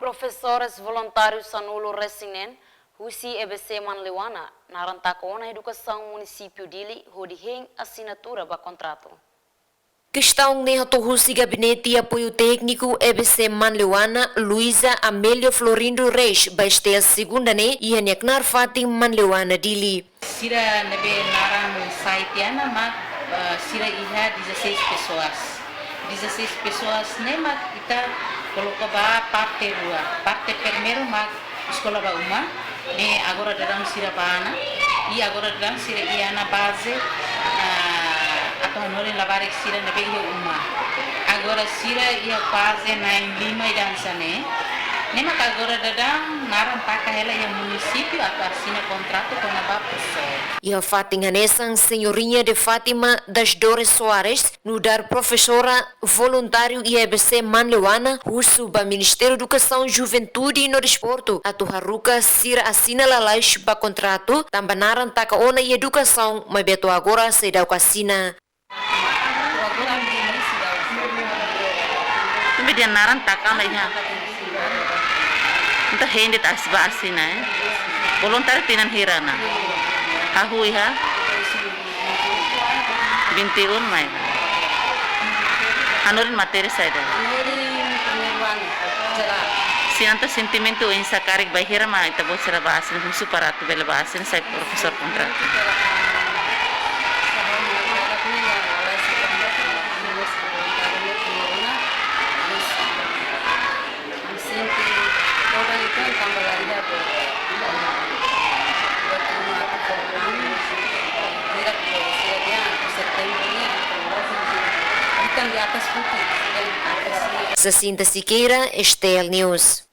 Profesores voluntários Sanulo Resinen, Husi EBC Manlewana, na Rantakona Educação Município Dili, Rodiheng assinatura do contrato. Questão neto Husi Gabinete e Apoio Técnico EBC Manlewana, Luísa Amélio Florindo Reis, baste a segunda ne e a Neknar Fatim Manlewana Dili. Sira nebe naran saitiana mak sira iha 16 pessoas. 16 pessoas ne mak kita colocava parte rua. Parte primeiro mak escola ba uma, e agora dalam sira bana e agora dalam sira iana base atau nore lavar sira nebe ia uma. Agora sira ia base na lima e dança ne. Nema agora dadang naran takahela yang município atau assina contrato com a professor. E a Fátima Nessan, senhorinha de Fátima das Dores Soares, no dar professora voluntário e EBC Manlewana, russo ba Ministério da Educação, Juventude e no Desporto, a Tuharuka Sira assina lalais ba contrato, tambanaran takaona e educação, mas beto agora se dá o assina. Tumi dia naran takama iha. Entah hendet asba asina voluntário tinan hirana. Hahu iha 21 mai. Hanorin materi saida. Sinanta sentimento em sacarik bahira ma ita bo sera basin musu paratu bela basin sai professor contrato. Jacinta Siqueira, Estel News.